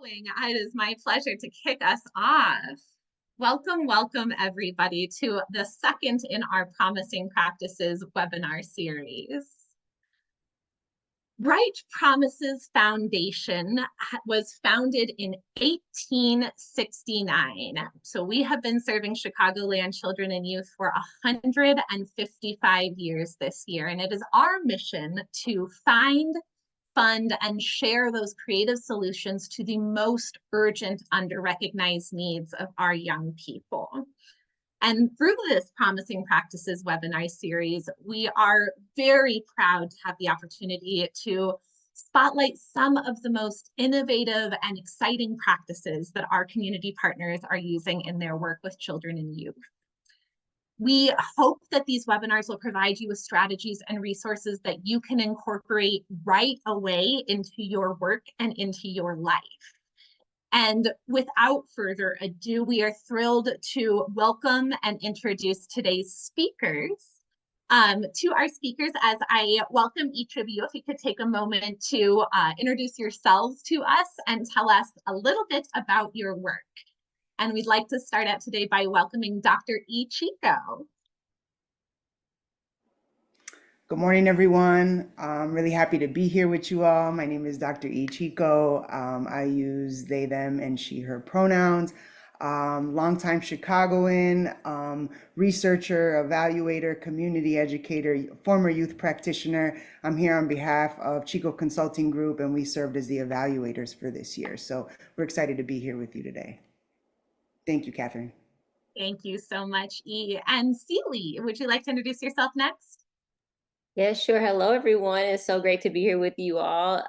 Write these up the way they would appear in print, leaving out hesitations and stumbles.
It is my pleasure to kick us off. Welcome, welcome everybody to the second in our Promising Practices webinar series. Bright Promises Foundation was founded in 1869. So we have been serving Chicagoland children and youth for 155 years this year. And it is our mission to find, fund, and share those creative solutions to the most urgent, under-recognized needs of our young people. And through this Promising Practices webinar series, we are very proud to have the opportunity to spotlight some of the most innovative and exciting practices that our community partners are using in their work with children and youth. We hope that these webinars will provide you with strategies and resources that you can incorporate right away into your work and into your life. And without further ado, we are thrilled to welcome and introduce today's speakers. To our speakers, as I welcome each of you, if you could take a moment to introduce yourselves to us and tell us a little bit about your work. And we'd like to start out today by welcoming Dr. E. Chico. Good morning, everyone. I'm really happy to be here with you all. My name is Dr. E. Chico. I use they, them, and she, her pronouns. Longtime Chicagoan, researcher, evaluator, community educator, former youth practitioner. I'm here on behalf of Chico Consulting Group, and we served as the evaluators for this year. So we're excited to be here with you today. Thank you, Catherine. Thank you so much, E. And Ceily, would you like to introduce yourself next? Yeah, sure. Hello, everyone. It's so great to be here with you all.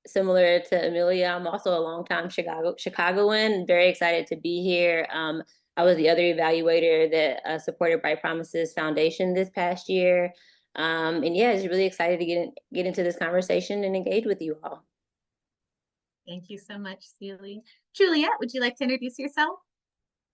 Similar to Amelia, I'm also a longtime Chicagoan, very excited to be here. I was the other evaluator that supported Bright Promises Foundation this past year. And yeah, just really excited to get into this conversation and engage with you all. Thank you so much, Ceily. Juliet, would you like to introduce yourself?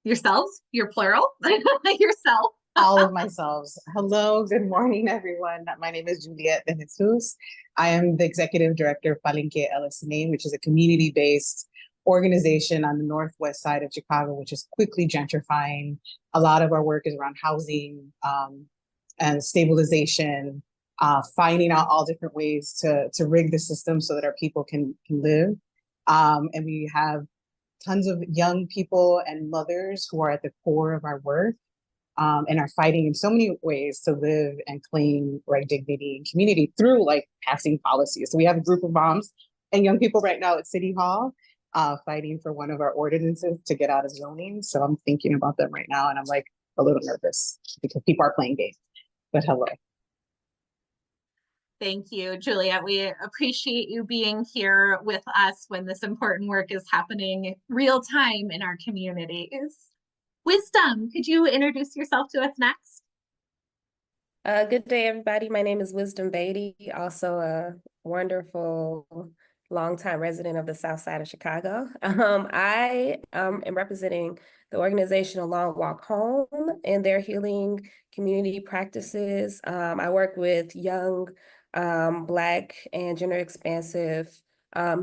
Yourselves? You're plural? Yourself. All of myself. Hello, good morning, everyone. My name is Juliet de Jesus. I am the executive director of Palenque LSNA, which is a community-based organization on the northwest side of Chicago, which is quickly gentrifying. A lot of our work is around housing and stabilization, finding out all different ways to rig the system so that our people can live. And we have tons of young people and mothers who are at the core of our work. And are fighting in so many ways to live and claim right dignity and community through like passing policies. So we have a group of moms and young people right now at City Hall fighting for one of our ordinances to get out of zoning. So I'm thinking about them right now and I'm like a little nervous because people are playing games, but hello. Thank you, Juliet. We appreciate you being here with us when this important work is happening real time in our communities. Wisdom, could you introduce yourself to us next? Good day, everybody. My name is Wisdom Baty, also a wonderful longtime resident of the South Side of Chicago. I am representing the organization A Long Walk Home and their healing community practices. I work with young Black and gender expansive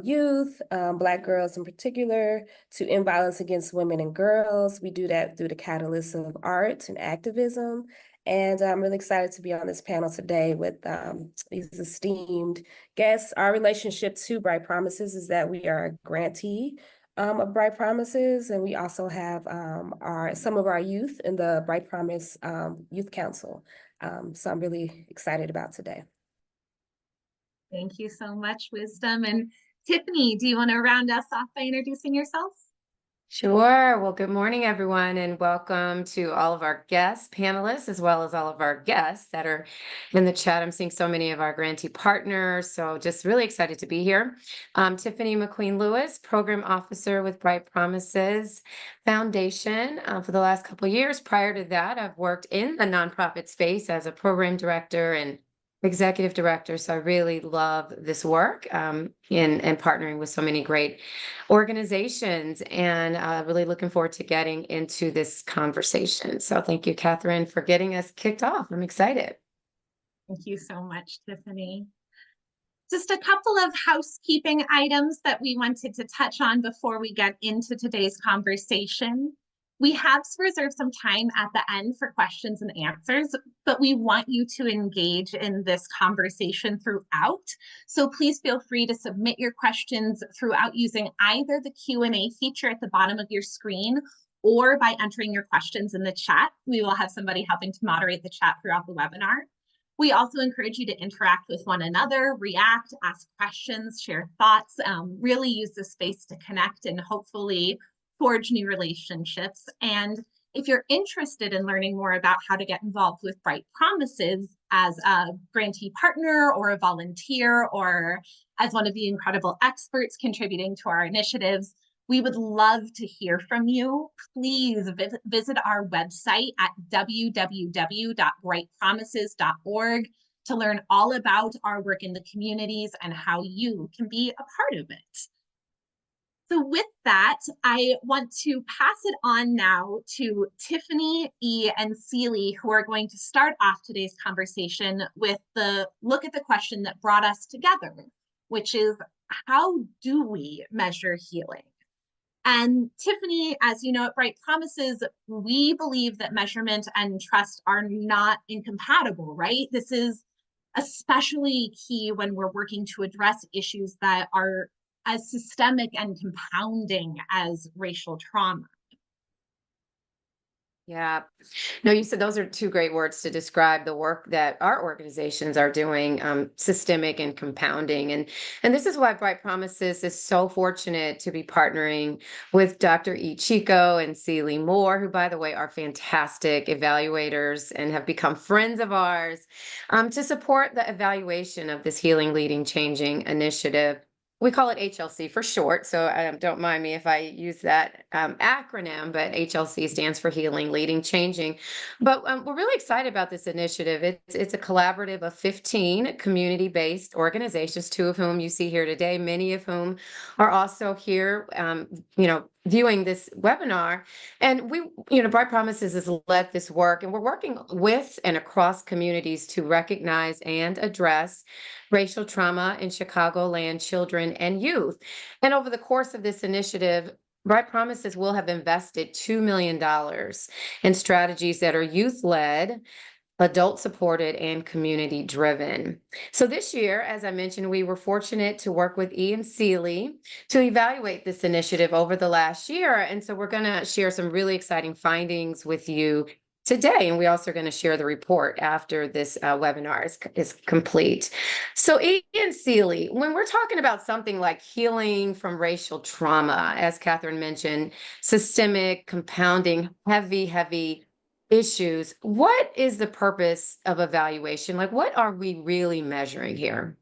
youth, Black girls in particular, to end violence against women and girls. We do that through the catalyst of art and activism. And I'm really excited to be on this panel today with these esteemed guests. Our relationship to Bright Promises is that we are a grantee of Bright Promises, and we also have some of our youth in the Bright Promise Youth Council. So I'm really excited about today. Thank you so much, Wisdom. And Tiffany, do you want to round us off by introducing yourself? Sure. Well, good morning, everyone, and welcome to all of our guests, panelists, as well as all of our guests that are in the chat. I'm seeing so many of our grantee partners, so just really excited to be here. Tiffany McQueen-Lewis, Program Officer with Bright Promises Foundation for the last couple of years. Prior to that, I've worked in the nonprofit space as a program director and executive director. So I really love this work in partnering with so many great organizations, and really looking forward to getting into this conversation. So thank you, Catherine, for getting us kicked off. I'm excited. Thank you so much, Tiffany. Just a couple of housekeeping items that we wanted to touch on before we get into today's conversation. We have reserved some time at the end for questions and answers, but we want you to engage in this conversation throughout. So please feel free to submit your questions throughout using either the Q&A feature at the bottom of your screen or by entering your questions in the chat. We will have somebody helping to moderate the chat throughout the webinar. We also encourage you to interact with one another, react, ask questions, share thoughts, really use this space to connect and hopefully forge new relationships. And if you're interested in learning more about how to get involved with Bright Promises as a grantee partner or a volunteer or as one of the incredible experts contributing to our initiatives, we would love to hear from you. Please visit our website at www.brightpromises.org to learn all about our work in the communities and how you can be a part of it. So with that, I want to pass it on now to Tiffany, E, and Ceily, who are going to start off today's conversation with the look at the question that brought us together, which is, how do we measure healing? And Tiffany, as you know, at Bright Promises, we believe that measurement and trust are not incompatible, right? This is especially key when we're working to address issues that are as systemic and compounding as racial trauma. Yeah. No, you said those are two great words to describe the work that our organizations are doing, systemic and compounding. And this is why Bright Promises is so fortunate to be partnering with Dr. Chico and Ceily Moore, who, by the way, are fantastic evaluators and have become friends of ours, to support the evaluation of this Healing, Leading, Changing initiative. We call it HLC for short, so don't mind me if I use that acronym, but HLC stands for Healing, Leading, Changing. But we're really excited about this initiative. It's a collaborative of 15 community-based organizations, 2 of whom you see here today, many of whom are also here, viewing this webinar. And we, Bright Promises has led this work, and we're working with and across communities to recognize and address racial trauma in Chicagoland children and youth. And over the course of this initiative, Bright Promises will have invested $2 million in strategies that are youth-led, adult-supported, and community-driven. So this year, as I mentioned, we were fortunate to work with E and Ceily to evaluate this initiative over the last year. And so we're going to share some really exciting findings with you today. And we also are going to share the report after this webinar is complete. So E and Ceily, when we're talking about something like healing from racial trauma, as Catherine mentioned, systemic, compounding, heavy issues, what is the purpose of evaluation? Like, what are we really measuring here?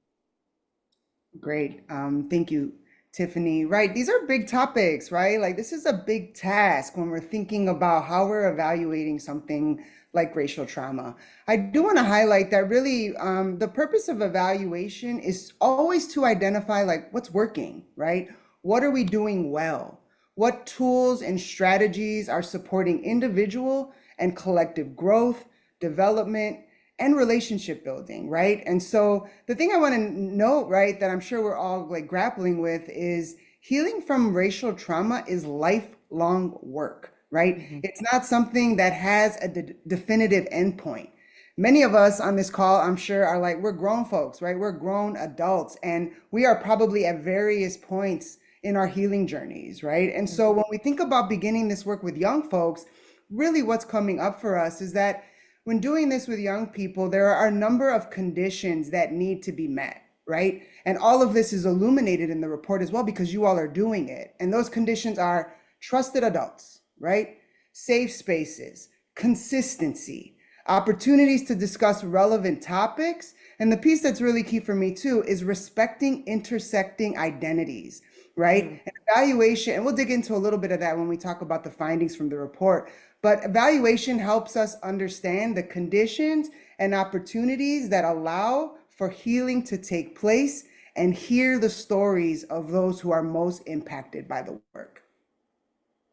Great. Thank you, Tiffany. Right. These are big topics, right? Like, this is a big task when we're thinking about how we're evaluating something like racial trauma. I do want to highlight that really the purpose of evaluation is always to identify like what's working, right? What are we doing well? What tools and strategies are supporting individual and collective growth, development, and relationship building, right? And so the thing I want to note, right, that I'm sure we're all like grappling with is healing from racial trauma is lifelong work, right? Mm-hmm. It's not something that has a definitive endpoint. Many of us on this call, I'm sure, are like, we're grown folks, right? We're grown adults, and we are probably at various points in our healing journeys, right? And so when we think about beginning this work with young folks, really what's coming up for us is that when doing this with young people, there are a number of conditions that need to be met, right? And all of this is illuminated in the report as well because you all are doing it. And those conditions are trusted adults, right? Safe spaces, consistency, opportunities to discuss relevant topics. And the piece that's really key for me too is respecting intersecting identities, right? Mm-hmm. And evaluation, and we'll dig into a little bit of that when we talk about the findings from the report. But evaluation helps us understand the conditions and opportunities that allow for healing to take place and hear the stories of those who are most impacted by the work.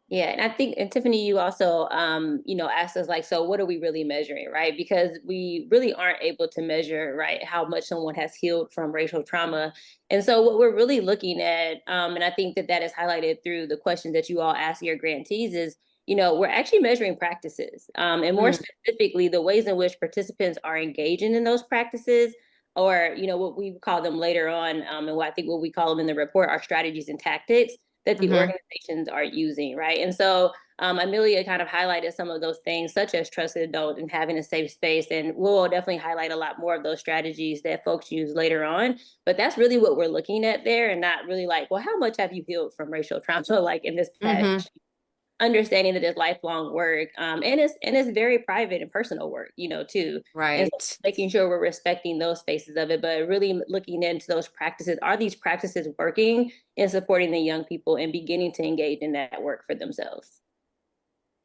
Yeah, and I think, and Tiffany, you also, asked us like, so what are we really measuring, right? Because we really aren't able to measure, right, how much someone has healed from racial trauma. And so what we're really looking at, and I think that is highlighted through the questions that you all ask your grantees is, we're actually measuring practices, and more Mm, specifically, the ways in which participants are engaging in those practices, or, what we call them later on, and what I think what we call them in the report are strategies and tactics that the mhm. organizations are using, right? And so Amelia kind of highlighted some of those things, such as trusted adult and having a safe space. And we'll definitely highlight a lot more of those strategies that folks use later on. But that's really what we're looking at there, and not really like, well, how much have you healed from racial trauma, like in this Mhm. past, understanding that it's lifelong work, and it's very private and personal work, too. And so Right. making sure we're respecting those spaces of it, but really looking into those practices. Are these practices working in supporting the young people and beginning to engage in that work for themselves?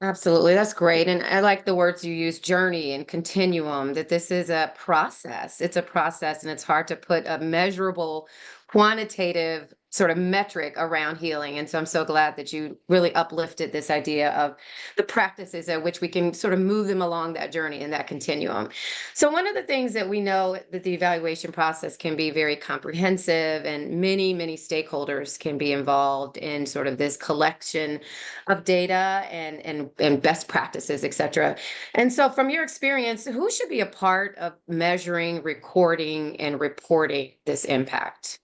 Absolutely. That's great. And I like the words you use, journey and continuum, that this is a process. It's a process, and it's hard to put a measurable, quantitative sort of metric around healing. And so I'm so glad that you really uplifted this idea of the practices at which we can sort of move them along that journey and that continuum. So one of the things that we know that the evaluation process can be very comprehensive, and many, many stakeholders can be involved in sort of this collection of data and best practices, et cetera. And so from your experience, who should be a part of measuring, recording, and reporting this impact?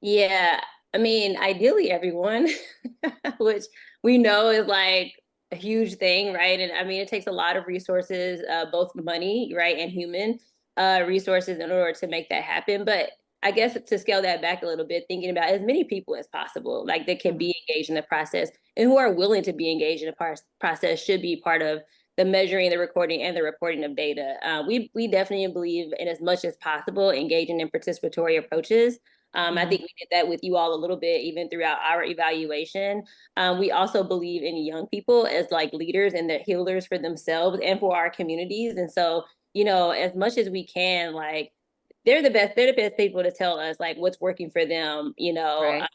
Yeah, I mean, ideally everyone, which we know is like a huge thing, right? And I mean, it takes a lot of resources, both money, right, and human resources in order to make that happen. But I guess to scale that back a little bit, thinking about as many people as possible, like that can Mhm. be engaged in the process and who are willing to be engaged in the process should be part of the measuring, the recording, and the reporting of data. We definitely believe in as much as possible engaging in participatory approaches. I Mhm. think we did that with you all a little bit, even throughout our evaluation. We also believe in young people as like leaders and the healers for themselves and for our communities. And so, as much as we can, like, they're the best people to tell us like what's working for them, Right.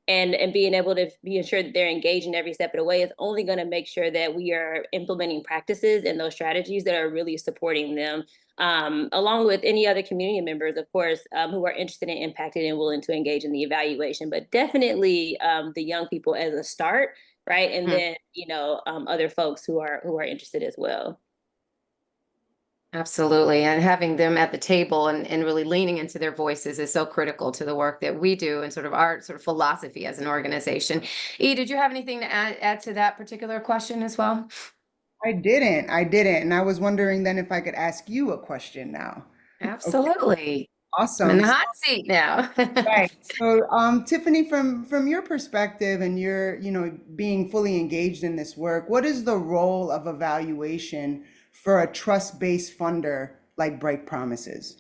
and being able to be ensured that they're engaged in every step of the way is only going to make sure that we are implementing practices and those strategies that are really supporting them, along with any other community members, of course, who are interested and impacted and willing to engage in the evaluation. But definitely the young people as a start, right? And Mhm. then other folks who are interested as well. Absolutely. And having them at the table and really leaning into their voices is so critical to the work that we do and sort of our sort of philosophy as an organization. E, did you have anything to add to that particular question as well? I didn't. And I was wondering then if I could ask you a question now. Okay, Absolutely. I'm in awesome. the hot seat now. Right. So, Tiffany, from your perspective and your, being fully engaged in this work, what is the role of evaluation for a trust-based funder like Bright Promises?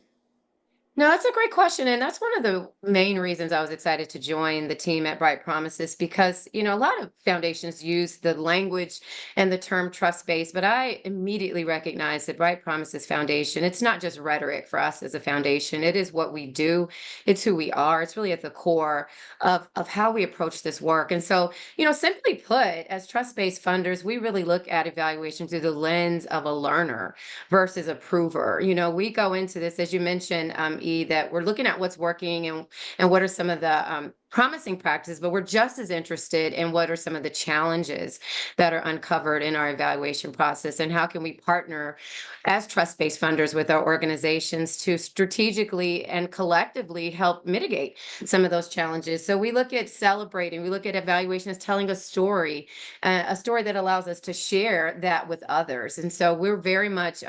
No, that's a great question. And that's one of the main reasons I was excited to join the team at Bright Promises because, a lot of foundations use the language and the term trust based, but I immediately recognize that Bright Promises Foundation, it's not just rhetoric for us as a foundation. It is what we do, it's who we are. It's really at the core of how we approach this work. And so, simply put, as trust based funders, we really look at evaluation through the lens of a learner versus a prover. We go into this, as you mentioned, that we're looking at what's working and what are some of the promising practices, but we're just as interested in what are some of the challenges that are uncovered in our evaluation process, and how can we partner as trust-based funders with our organizations to strategically and collectively help mitigate some of those challenges. So we look at celebrating, we look at evaluation as telling a story that allows us to share that with others. And so we're very much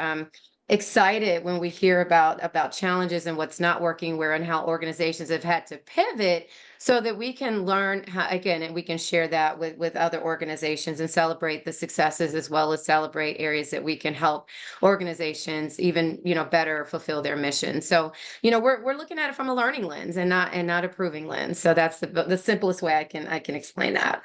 excited when we hear about challenges and what's not working where and how organizations have had to pivot so that we can learn how, again, and we can share that with other organizations and celebrate the successes as well as celebrate areas that we can help organizations even better fulfill their mission. So we're looking at it from a learning lens and not a proving lens. So that's the simplest way I can explain that.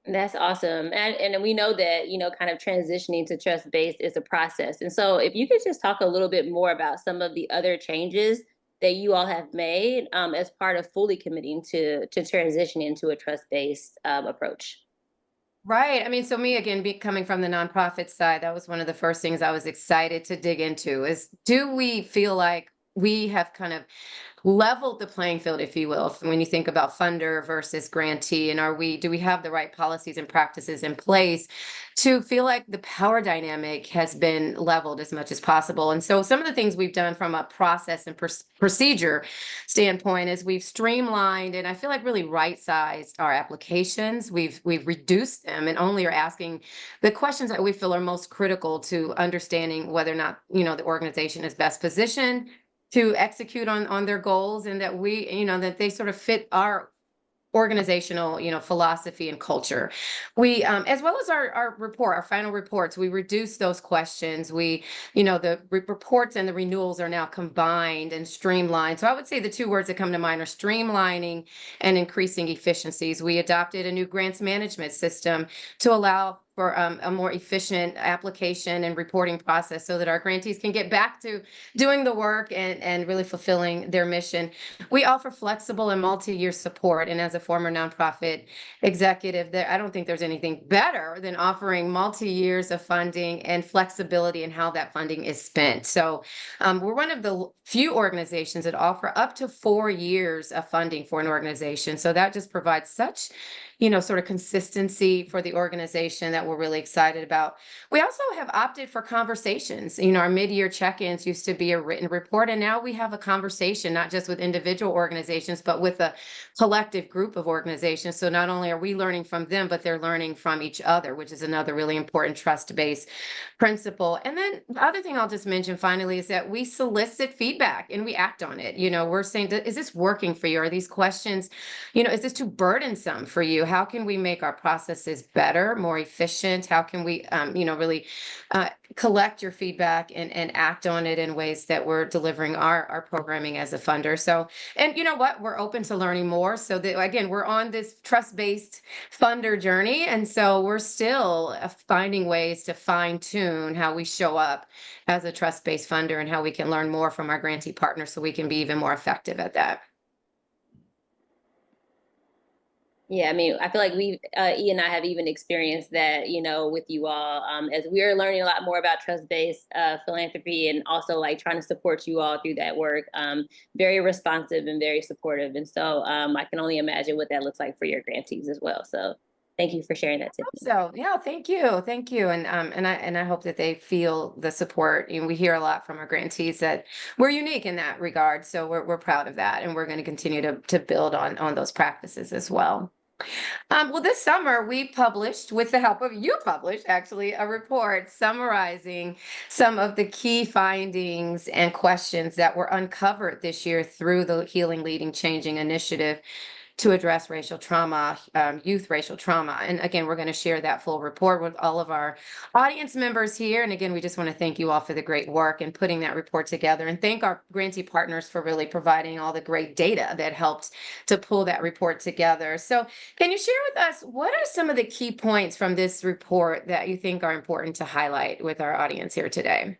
That's awesome. And we know that, kind of transitioning to trust based is a process. And so if you could just talk a little bit more about some of the other changes that you all have made as part of fully committing to transition into a trust-based approach? Right. I mean, so me again, coming from the nonprofit side, that was one of the first things I was excited to dig into is, do we feel like we have kind of leveled the playing field, if you will, when you think about funder versus grantee, and do we have the right policies and practices in place to feel like the power dynamic has been leveled as much as possible? And so some of the things we've done from a process and procedure standpoint is we've streamlined and I feel like really right-sized our applications. We've reduced them and only are asking the questions that we feel are most critical to understanding whether or not, the organization is best positioned to execute on their goals, and that that they sort of fit our organizational, philosophy and culture. We, as well as our final reports, we reduce those questions. The reports and the renewals are now combined and streamlined. So I would say the two words that come to mind are streamlining and increasing efficiencies. We adopted a new grants management system to allow for a more efficient application and reporting process so that our grantees can get back to doing the work and really fulfilling their mission. We offer flexible and multi-year support. And as a former nonprofit executive, I don't think there's anything better than offering multi-years of funding and flexibility in how that funding is spent. So we're one of the few organizations that offer up to 4 years of funding for an organization. So that just provides such sort of consistency for the organization that we're really excited about. We also have opted for conversations. Our mid-year check-ins used to be a written report, and now we have a conversation, not just with individual organizations, but with a collective group of organizations. So not only are we learning from them, but they're learning from each other, which is another really important trust-based principle. And then the other thing I'll just mention finally is that we solicit feedback and we act on it. We're saying, is this working for you? Are these questions, is this too burdensome for you? How can we make our processes better, more efficient? How can we, really collect your feedback and act on it in ways that we're delivering our programming as a funder? So, and you know what, we're open to learning more. So that, again, we're on this trust-based funder journey. And so we're still finding ways to fine tune how we show up as a trust-based funder and how we can learn more from our grantee partners so we can be even more effective at that. Yeah, I mean, I feel like E and I have even experienced that, with you all, as we're learning a lot more about trust-based philanthropy and also like trying to support you all through that work. Very responsive and very supportive. And so I can only imagine what that looks like for your grantees as well. So thank you for sharing that. So yeah, thank you, and I hope that they feel the support. We hear a lot from our grantees that we're unique in that regard. So we're proud of that, and we're going to continue to build on those practices as well. Well, this summer we published, with the help of you, actually a report summarizing some of the key findings and questions that were uncovered this year through the Healing, Leading, Changing initiative to address racial trauma, youth racial trauma. And again, we're going to share that full report with all of our audience members here. And again, we just want to thank you all for the great work in putting that report together, and thank our grantee partners for really providing all the great data that helped to pull that report together. So can you share with us, what are some of the key points from this report that you think are important to highlight with our audience here today?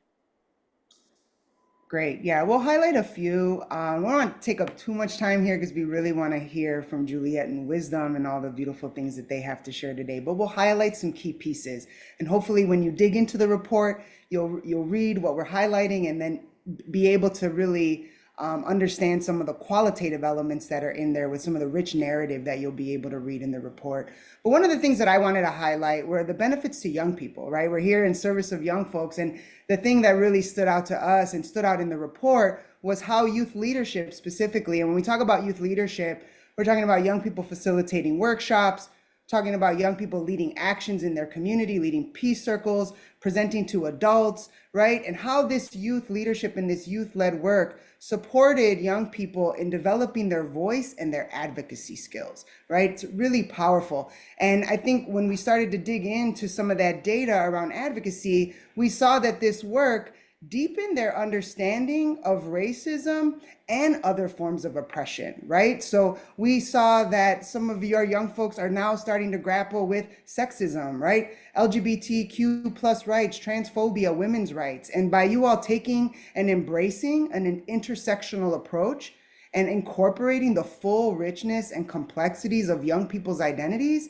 Great. Yeah, we'll highlight a few. We don't want to take up too much time here because we really want to hear from Juliet and Wisdom and all the beautiful things that they have to share today. But we'll highlight some key pieces. And hopefully when you dig into the report, you'll read what we're highlighting and then be able to really understand some of the qualitative elements that are in there with some of the rich narrative that you'll be able to read in the report. But one of the things that I wanted to highlight were the benefits to young people, right? We're here in service of young folks. And the thing that really stood out to us and stood out in the report was how youth leadership specifically, and when we talk about youth leadership, we're talking about young people facilitating workshops, talking about young people leading actions in their community, leading peace circles, presenting to adults, right? And how this youth leadership and this youth-led work supported young people in developing their voice and their advocacy skills, right? It's really powerful. And I think when we started to dig into some of that data around advocacy, we saw that this work deepen their understanding of racism and other forms of oppression, right? So we saw that some of your young folks are now starting to grapple with sexism, right? LGBTQ plus rights, transphobia, women's rights. And by you all taking and embracing an intersectional approach and incorporating the full richness and complexities of young people's identities,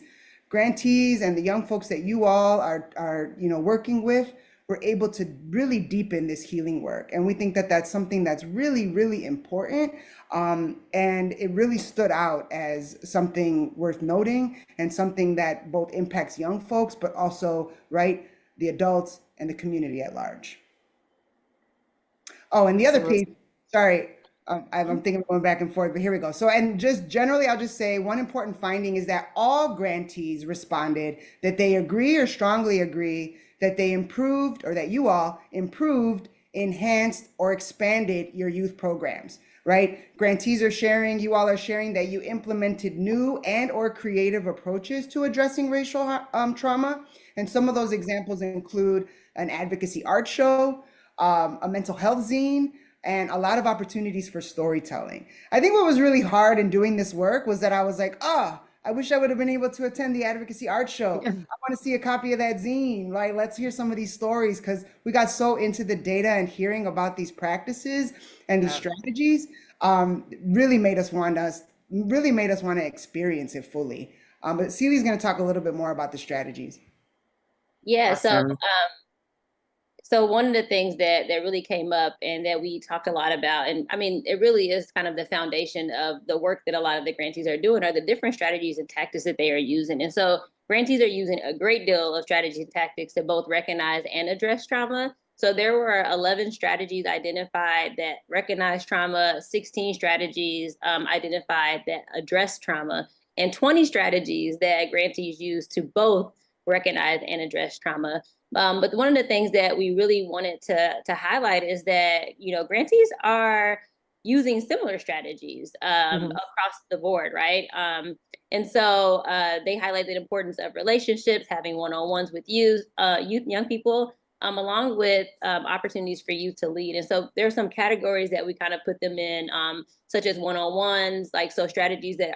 grantees and the young folks that you all are working with, we're able to really deepen this healing work. And we think that that's something that's really, really important. And it really stood out as something worth noting and something that both impacts young folks, but also, right, the adults and the community at large. Oh, and the other piece, sorry, I'm thinking of going back and forth, but here we go. So, and just generally, I'll just say one important finding is that all grantees responded that they agree or strongly agree that they improved, or that you all improved, enhanced, or expanded your youth programs, right? Grantees are sharing, you all are sharing that you implemented new and or creative approaches to addressing racial trauma. And some of those examples include an advocacy art show, a mental health zine, and a lot of opportunities for storytelling. I think what was really hard in doing this work was that I was like, I wish I would have been able to attend the advocacy art show. I want to see a copy of that zine. Like, let's hear some of these stories, because we got so into the data and hearing about these practices and these strategies really made us want to experience it fully. But Ceily's going to talk a little bit more about the strategies. Yeah, so one of the things that really came up and that we talked a lot about, and I mean, it really is kind of the foundation of the work that a lot of the grantees are doing, are the different strategies and tactics that they are using. And so grantees are using a great deal of strategies and tactics to both recognize and address trauma. So there were 11 strategies identified that recognize trauma, 16 strategies identified that address trauma, and 20 strategies that grantees use to both recognize and address trauma. But one of the things that we really wanted to highlight is that, grantees are using similar strategies across the board, right? And so they highlight the importance of relationships, having one-on-ones with young people, along with opportunities for youth to lead. And so there are some categories that we kind of put them in, such as one-on-ones, so strategies that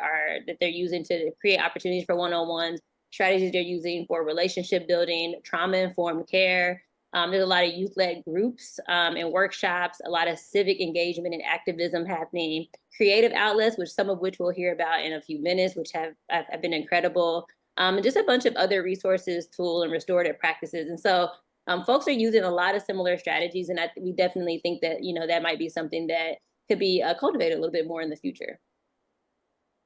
they're using to create opportunities for one-on-ones, strategies they're using for relationship building, trauma-informed care. There's a lot of youth-led groups and workshops, a lot of civic engagement and activism happening, creative outlets, some of which we'll hear about in a few minutes, which have been incredible, and just a bunch of other resources, tools, and restorative practices. And so folks are using a lot of similar strategies, and we definitely think that, that might be something that could be cultivated a little bit more in the future.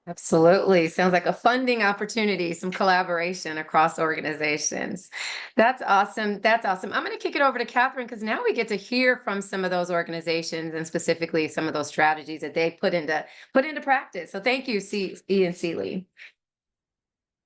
Absolutely. Sounds like a funding opportunity, some collaboration across organizations. That's awesome. That's awesome. I'm going to kick it over to Catherine, because now we get to hear from some of those organizations and specifically some of those strategies that they put into practice. So thank you, E and Ceily.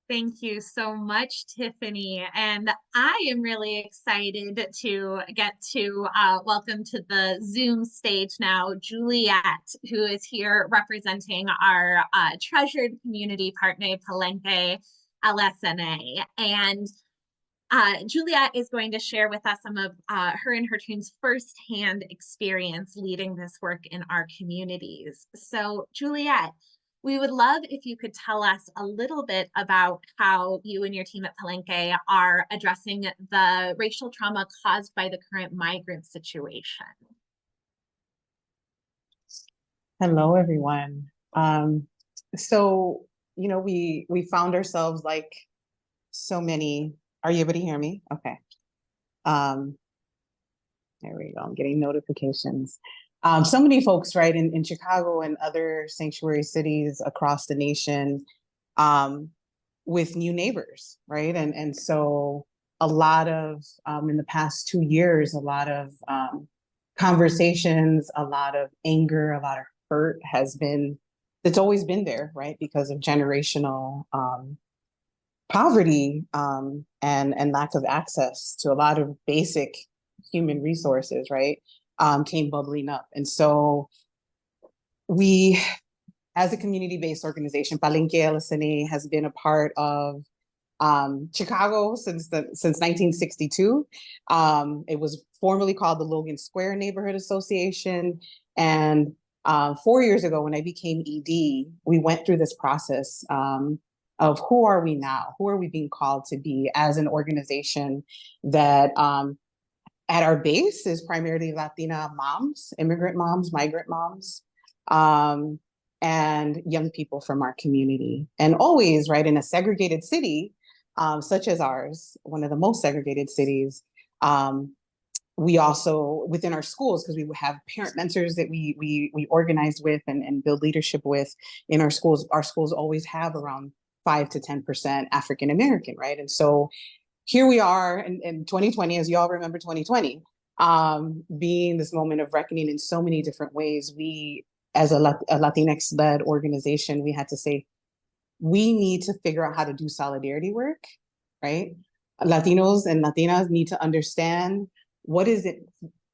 Thank you so much, Tiffany. And I am really excited to get to welcome to the Zoom stage now, Juliet, who is here representing our treasured community partner, Palenque LSNA. And Juliet is going to share with us some of her and her team's firsthand experience leading this work in our communities. So Juliet, we would love if you could tell us a little bit about how you and your team at Palenque are addressing the racial trauma caused by the current migrant situation. Hello, everyone. So, we found ourselves like so many. Are you able to hear me? Okay. There we go. I'm getting notifications. So many folks, right, in Chicago and other sanctuary cities across the nation, with new neighbors, right? And so a lot of, in the past 2 years, a lot of conversations, a lot of anger, a lot of hurt it's always been there, right? Because of generational poverty and lack of access to a lot of basic human resources, right? Came bubbling up. And so we, as a community-based organization, Palenque LSNA has been a part of Chicago since 1962. It was formerly called the Logan Square Neighborhood Association. And 4 years ago, when I became ED, we went through this process of who are we now? Who are we being called to be as an organization that at our base is primarily Latina moms, immigrant moms, migrant moms, and young people from our community. And always, right, in a segregated city, such as ours, one of the most segregated cities, we also, within our schools, because we have parent mentors that we organize with and build leadership with in our schools always have around 5 to 10% African American, right? And so here we are in 2020, as you all remember 2020, being this moment of reckoning in so many different ways. We, as a Latinx-led organization, we had to say, we need to figure out how to do solidarity work, right? Latinos and Latinas need to understand what is it,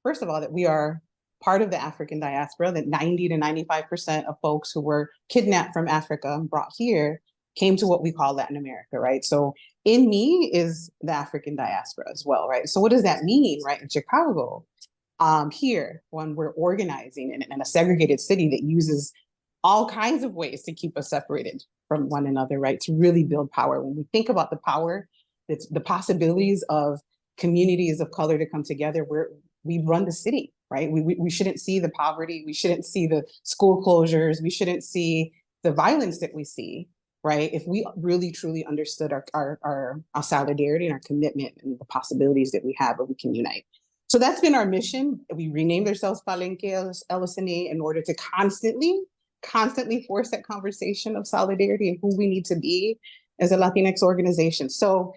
first of all, that we are part of the African diaspora, that 90 to 95% of folks who were kidnapped from Africa and brought here came to what we call Latin America, right? So in me is the African diaspora as well, right? So what does that mean, right? In Chicago, here, when we're organizing in a segregated city that uses all kinds of ways to keep us separated from one another, right? To really build power. When we think about the power, it's the possibilities of communities of color to come together, we run the city, right? We shouldn't see the poverty. We shouldn't see the school closures. We shouldn't see the violence that we see, right? If we really truly understood our solidarity and our commitment and the possibilities that we have, but we can unite. So that's been our mission. We renamed ourselves Palenque LSNA in order to constantly force that conversation of solidarity and who we need to be as a Latinx organization. So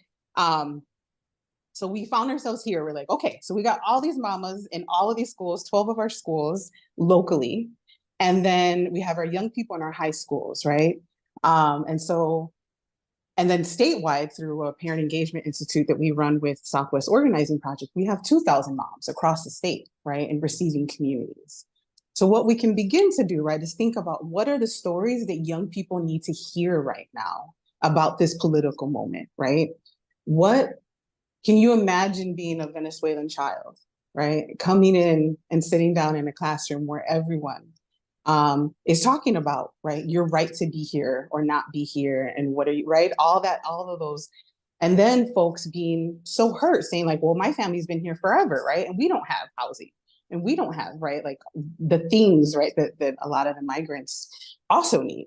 we found ourselves here. We're like, okay, so we got all these mamas in all of these schools, 12 of our schools locally. And then we have our young people in our high schools, right? And then statewide through a parent engagement institute that we run with Southwest Organizing Project, we have 2,000 moms across the state, right? In receiving communities. So what we can begin to do, right, is think about what are the stories that young people need to hear right now about this political moment, right? What can you imagine being a Venezuelan child, right? Coming in and sitting down in a classroom where everyone is talking about, right, your right to be here or not be here, and what are you, right? All of those. And then folks being so hurt, saying like, well, my family's been here forever, right? And we don't have housing. And we don't have, right, like the things, right, that a lot of the migrants also need.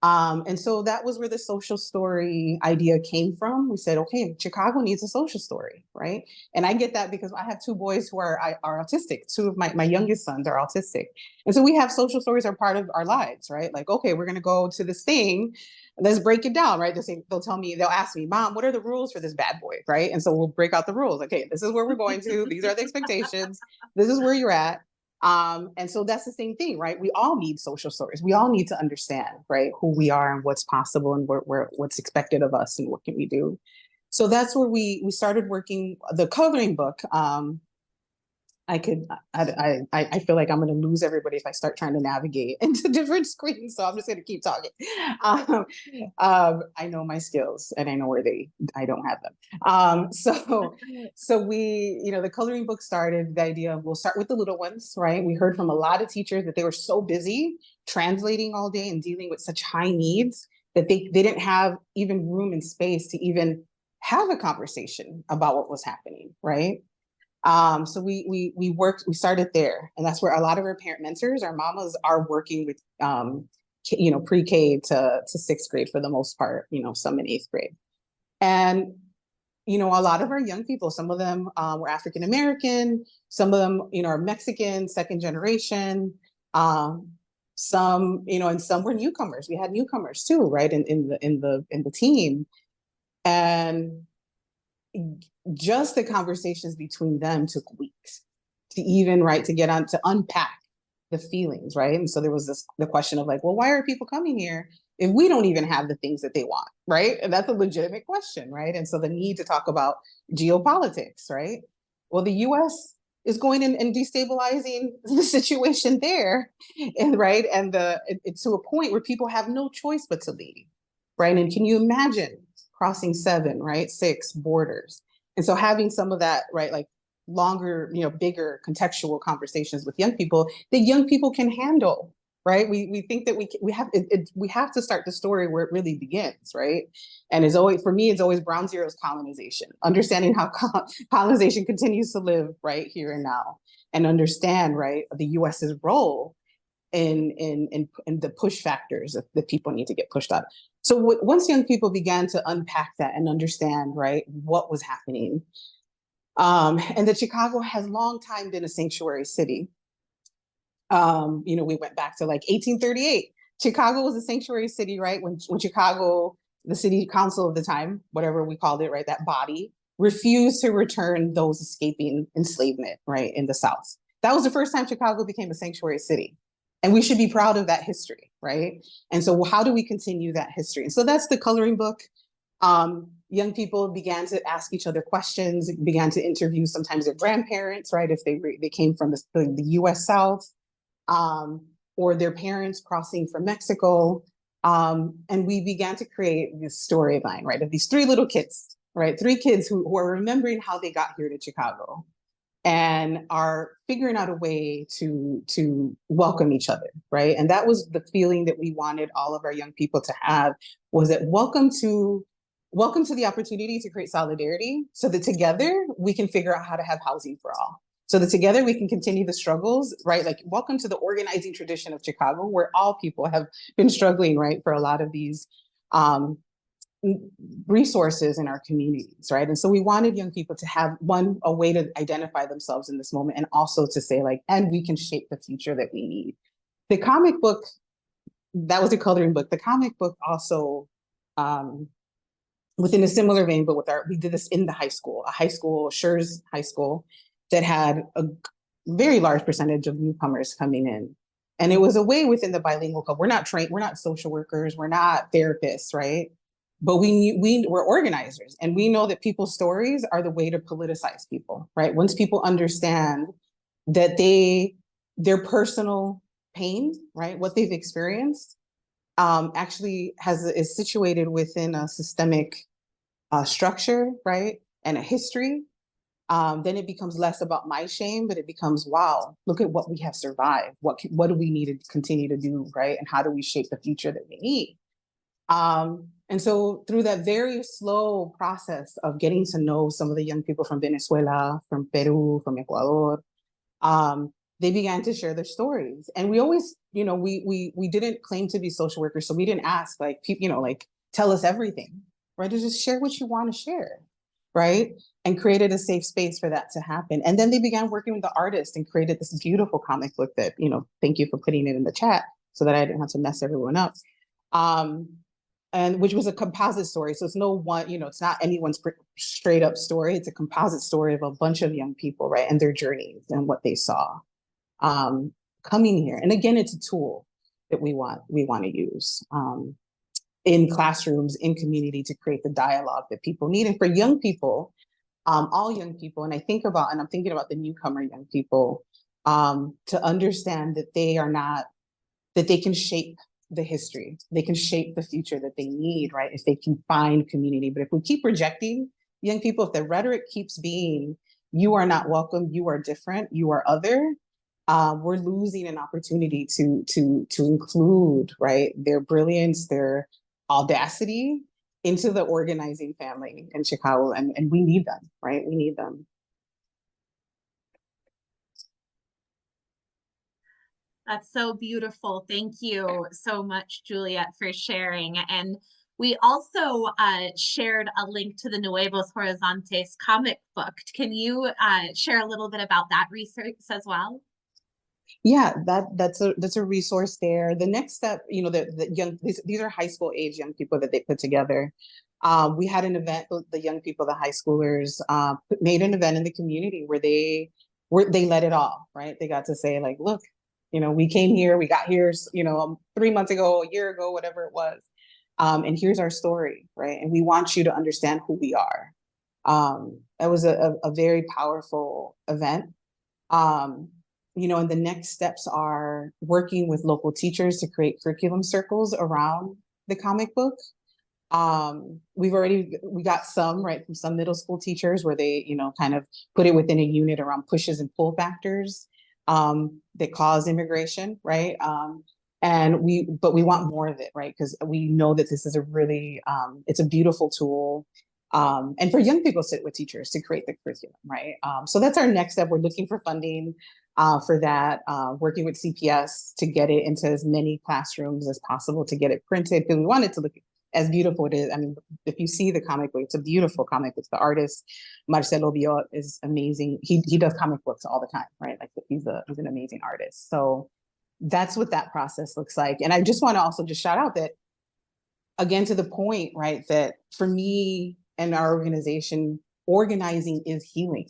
And so that was where the social story idea came from. We said, okay, Chicago needs a social story, right? And I get that because I have 2 boys who are autistic. 2 of my youngest sons are autistic. And so we have social stories are part of our lives, right? Like, okay, we're gonna go to this thing, let's break it down, right? They'll ask me, Mom, what are the rules for this bad boy, right? And so we'll break out the rules. Okay, this is where we're going to, these are the expectations, this is where you're at. And so that's the same thing, right? We all need social stories. We all need to understand, right, who we are and what's possible and what's expected of us and what can we do. So that's where we started working the coloring book. I feel like I'm going to lose everybody if I start trying to navigate into different screens. So I'm just going to keep talking. I know my skills and I know where I don't have them. So we, the coloring book started the idea of, we'll start with the little ones, right? We heard from a lot of teachers that they were so busy translating all day and dealing with such high needs that they didn't have even room and space to even have a conversation about what was happening, right? So we started there, and that's where a lot of our parent mentors, our mamas, are working with, pre-K to 6th grade for the most part, some in 8th grade. And, a lot of our young people, some of them were African American, some of them, are Mexican, 2nd generation, some, and some were newcomers. We had newcomers too, right, in the team. And just the conversations between them took weeks to even, right, to get on to unpack the feelings, right? And so there was the question of like, well, why are people coming here if we don't even have the things that they want, right? And that's a legitimate question, right? And so the need to talk about geopolitics, right? Well, the US is going in and destabilizing the situation there, and right, and it's to a point where people have no choice but to leave, right? And can you imagine crossing 7, right? 6 borders. And so having some of that, right, like longer, you know, bigger contextual conversations with young people that young people can handle, right? We think that we have to start the story where it really begins, right? And it's always, for me, it's always ground zero's colonization, understanding how colonization continues to live right here and now, and understand, right, the US's role in the push factors that people need to get pushed out. So once young people began to unpack that and understand, right, what was happening, and that Chicago has long time been a sanctuary city. You know, we went back to like 1838. Chicago was a sanctuary city, right? When Chicago, the city council of the time, whatever we called it, right, that body, refused to return those escaping enslavement, right, in the South. That was the first time Chicago became a sanctuary city. And we should be proud of that history, right? And so how do we continue that history? And so that's the coloring book. Young people began to ask each other questions, began to interview sometimes their grandparents, right, if they came from the US South, or their parents crossing from Mexico. And we began to create this storyline, right, of these 3 little kids, right, 3 kids who are remembering how they got here to Chicago and are figuring out a way to welcome each other, right? And that was the feeling that we wanted all of our young people to have, was that welcome to the opportunity to create solidarity, so that together we can figure out how to have housing for all. So that together we can continue the struggles, right? Like, welcome to the organizing tradition of Chicago, where all people have been struggling, right, for a lot of these resources in our communities, right? And so we wanted young people to have a way to identify themselves in this moment, and also to say, like, and we can shape the future that we need. The comic book, that was a coloring book. The comic book also, within a similar vein, but we did this in the high school, Schurz High School, that had a very large percentage of newcomers coming in. And it was a way within the bilingual club. We're not trained, we're not social workers, we're not therapists, right? But we're organizers, and we know that people's stories are the way to politicize people, right? Once people understand that their personal pain, right, what they've experienced, actually is situated within a systemic structure, right, and a history, then it becomes less about my shame, but it becomes, wow, look at what we have survived. What do we need to continue to do, right? And how do we shape the future that we need? And so through that very slow process of getting to know some of the young people from Venezuela, from Peru, from Ecuador, they began to share their stories. And we always, you know, we didn't claim to be social workers, so we didn't ask, like, people, you know, like, tell us everything, right? To just share what you want to share, right? And created a safe space for that to happen. And then they began working with the artist and created this beautiful comic book that, you know, thank you for putting it in the chat so that I didn't have to mess everyone up. And which was a composite story. So it's no one, you know, it's not anyone's straight up story. It's a composite story of a bunch of young people, right? And their journeys and what they saw coming here. And again, it's a tool that we want to use in classrooms, in community, to create the dialogue that people need. And for young people, all young people, and I'm thinking about the newcomer young people, to understand that they can shape the history, they can shape the future that they need, right? If they can find community. But if we keep rejecting young people, if the rhetoric keeps being, you are not welcome, you are different, you are other, we're losing an opportunity to include, right, their brilliance, their audacity into the organizing family in Chicago. And we need them, right? We need them. That's so beautiful. Thank you so much, Juliet, for sharing. And we also shared a link to the Nuevos Horizontes comic book. Can you share a little bit about that research as well? Yeah, that's a resource there. The next step, you know, these are high school age young people that they put together. We had an event, the young people, the high schoolers, made an event in the community where they let it all, right? They got to say, like, look, you know, we came here, we got here, you know, 3 months ago, a year ago, whatever it was. And here's our story, right? And we want you to understand who we are. That was a very powerful event. You know, and the next steps are working with local teachers to create curriculum circles around the comic book. We got some, right, from some middle school teachers where they, kind of put it within a unit around pushes and pull factors that cause immigration, right? But we want more of it, right? Because we know that this is a really, it's a beautiful tool. And for young people sit with teachers to create the curriculum, right? So that's our next step. We're looking for funding for that, working with CPS to get it into as many classrooms as possible to get it printed, because we want it to look as beautiful it is. I mean, if you see the comic book, it's a beautiful comic book. The artist, Marcelo Biot, is amazing. He does comic books all the time, right? Like he's an amazing artist. So that's what that process looks like. And I just want to also just shout out that, again, to the point, right, that for me and our organization, organizing is healing.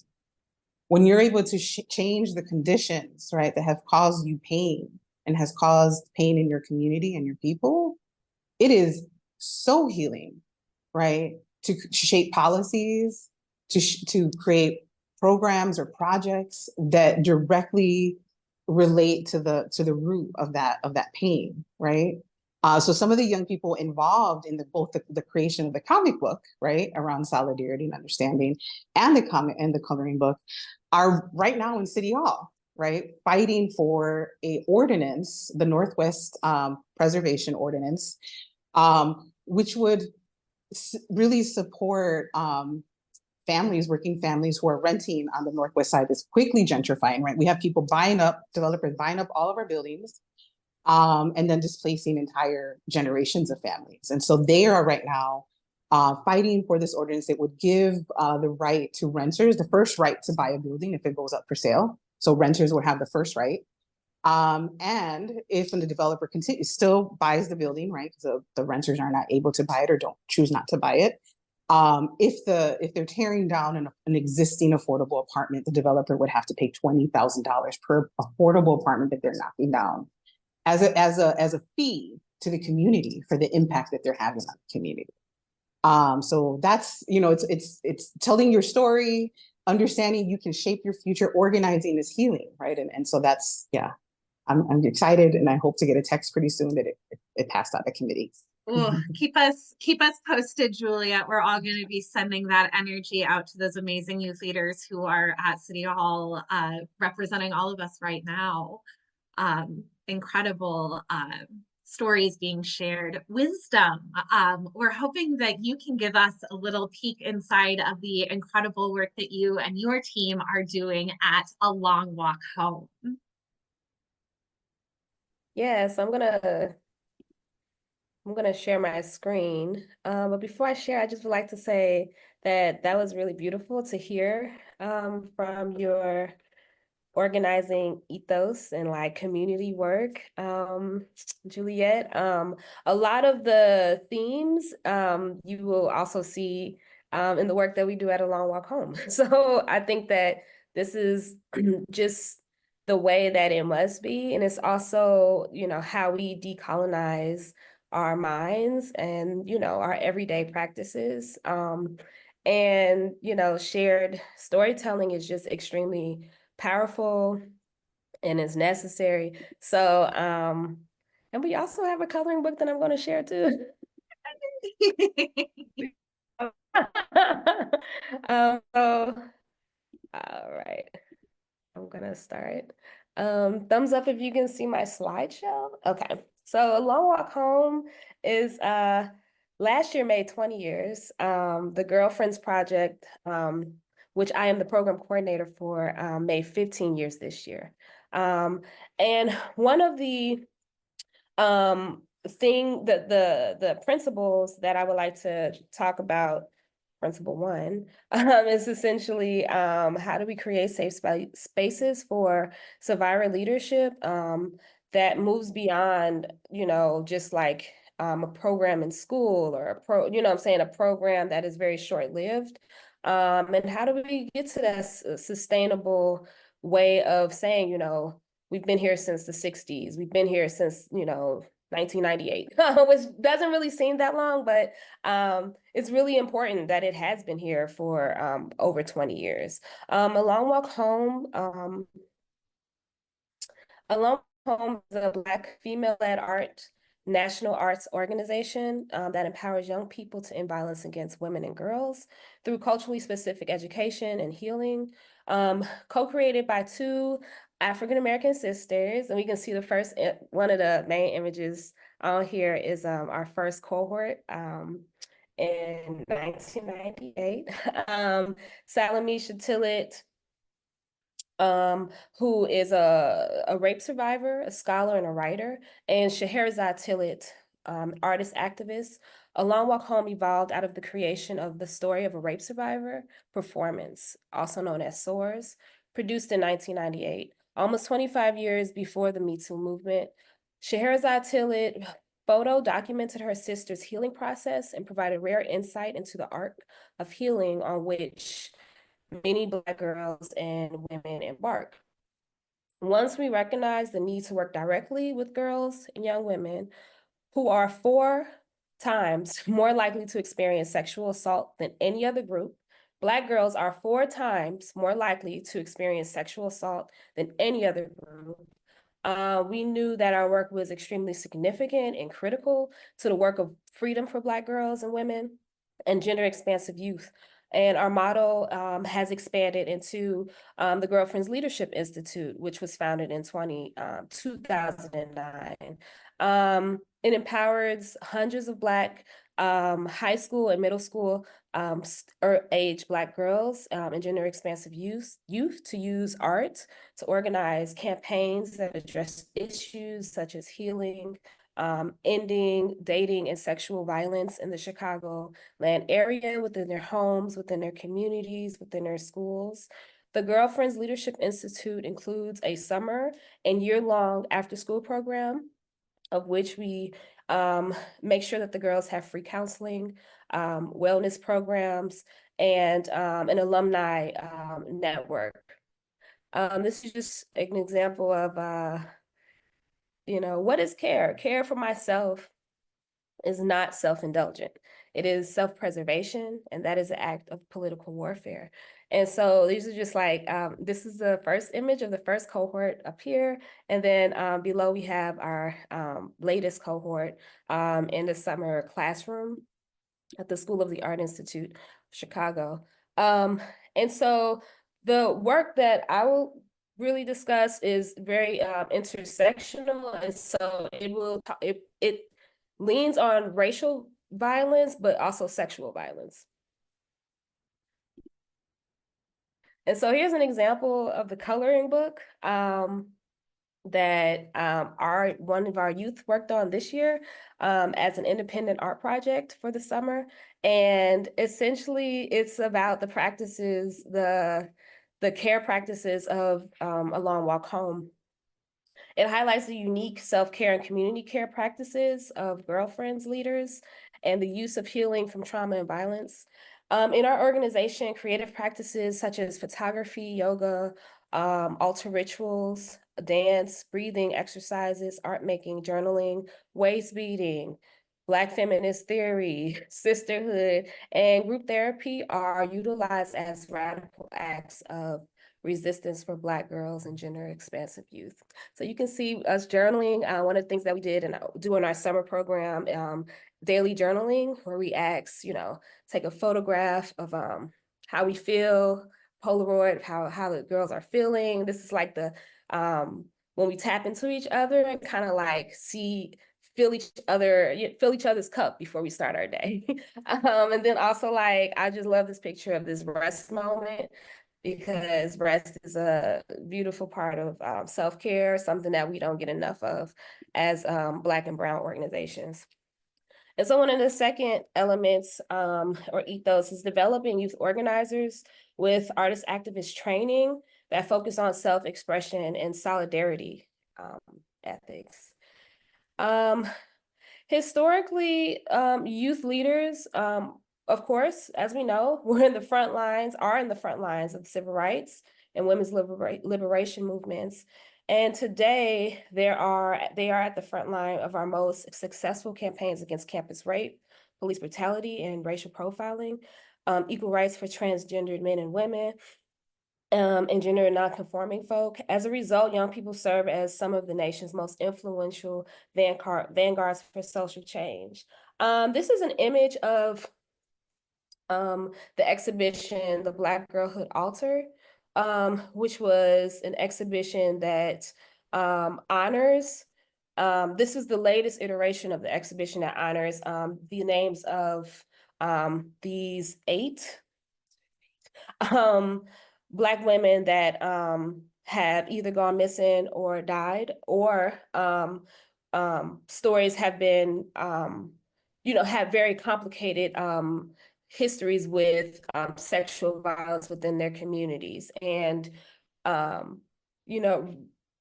When you're able to change the conditions, right, that have caused you pain and has caused pain in your community and your people, it is so healing, right? To shape policies, to create programs or projects that directly relate to the root of that pain, right? So some of the young people involved in both the creation of the comic book, right, around solidarity and understanding, and the coloring book, are right now in City Hall, right, fighting for a ordinance, the Northwest Preservation Ordinance, which would really support working families who are renting on the Northwest side that's quickly gentrifying, right? We have people developers buying up all of our buildings, and then displacing entire generations of families. And so they are right now fighting for this ordinance that would give the right to renters, the first right to buy a building if it goes up for sale. So renters would have the first right. And if the developer still buys the building, right, because the renters are not able to buy it or choose not to buy it, if they're tearing down an existing affordable apartment, the developer would have to pay $20,000 per affordable apartment that they're knocking down as a fee to the community for the impact that they're having on the community. So that's, it's telling your story, understanding you can shape your future. Organizing is healing, right? And so that's, yeah. I'm excited, and I hope to get a text pretty soon that it passed out of committee. Oh, keep us posted, Juliet. We're all going to be sending that energy out to those amazing youth leaders who are at City Hall, representing all of us right now. Incredible stories being shared. Wisdom. We're hoping that you can give us a little peek inside of the incredible work that you and your team are doing at A Long Walk Home. Yes, I'm gonna share my screen. But before I share, I just would like to say that was really beautiful to hear from your organizing ethos and like community work, Juliet. A lot of the themes you will also see in the work that we do at A Long Walk Home. So I think that this is just the way that it must be. And it's also, how we decolonize our minds and, our everyday practices. And, shared storytelling is just extremely powerful and is necessary. So, and we also have a coloring book that I'm going to share too. So, all right. I'm gonna start. Thumbs up if you can see my slideshow. Okay, so A Long Walk Home is last year made 20 years. The Girlfriends Project, which I am the program coordinator for, made 15 years this year. And one of the the principles that I would like to talk about, principle one, is essentially how do we create safe spaces for survivor leadership that moves beyond, just like a program in school or a program that is very short-lived. And how do we get to that sustainable way of saying, we've been here since the 60s, we've been here since, 1998, which doesn't really seem that long, but it's really important that it has been here for over 20 years. A Long Walk Home, A Long Walk Home is a Black female-led art national arts organization that empowers young people to end violence against women and girls through culturally specific education and healing. Co-created by two African-American sisters, and we can see the first, one of the main images on here is our first cohort in 1998. Salamisha Tillett, who is a rape survivor, a scholar, and a writer, and Scheherazade Tillett, artist activist. A Long Walk Home evolved out of the creation of The Story of a Rape Survivor performance, also known as SOARS, produced in 1998, almost 25 years before the Me Too movement. Scheherazade Tillett photo documented her sister's healing process and provided rare insight into the arc of healing on which many Black girls and women embark. Once we recognize the need to work directly with girls and young women who are 4 times more likely to experience sexual assault than any other group, Black girls are 4 times more likely to experience sexual assault than any other group. We knew that our work was extremely significant and critical to the work of freedom for Black girls and women and gender expansive youth. And our model has expanded into the Girlfriends Leadership Institute, which was founded in 2009. It empowers hundreds of Black high school and middle school age Black girls and gender expansive youth to use art to organize campaigns that address issues such as healing, ending dating and sexual violence in the Chicagoland area, within their homes, within their communities, within their schools. The Girlfriends Leadership Institute includes a summer and year-long after-school program, of which we make sure that the girls have free counseling, wellness programs, and an alumni network. This is just an example of what is care? Care for myself is not self-indulgent. It is self-preservation, and that is an act of political warfare. And so these are just like, this is the first image of the first cohort up here. And then below we have our latest cohort in the summer classroom at the School of the Art Institute of Chicago. And so the work that I will really discuss is very intersectional, and so it leans on racial violence, but also sexual violence. And so here's an example of the coloring book that one of our youth worked on this year as an independent art project for the summer. And essentially it's about the practices, the care practices of A Long Walk Home. It highlights the unique self-care and community care practices of girlfriends leaders and the use of healing from trauma and violence. In our organization, creative practices such as photography, yoga, altar rituals, dance, breathing exercises, art making, journaling, waist beading, Black feminist theory, sisterhood, and group therapy are utilized as radical acts of resistance for Black girls and gender expansive youth. So you can see us journaling. One of the things that we did and do in our summer program, daily journaling, where we ask, take a photograph of how we feel, Polaroid of how the girls are feeling. This is like the when we tap into each other and kind of like feel each other's cup before we start our day. And then also, like, I just love this picture of this rest moment, because rest is a beautiful part of self-care, something that we don't get enough of as Black and Brown organizations. And so one of the second elements or ethos is developing youth organizers with artist activist training that focus on self-expression and solidarity ethics. Historically, youth leaders, of course, as we know, are in the front lines of civil rights and women's liberation movements. And today they are at the front line of our most successful campaigns against campus rape, police brutality, and racial profiling, equal rights for transgendered men and women, and gender nonconforming folk. As a result, young people serve as some of the nation's most influential vanguards for social change. This is an image of the exhibition, The Black Girlhood Altar, which was an exhibition that honors, this is the latest iteration of the exhibition that honors the names of these 8 Black women that have either gone missing or died, or stories have been, have very complicated histories with sexual violence within their communities. And, A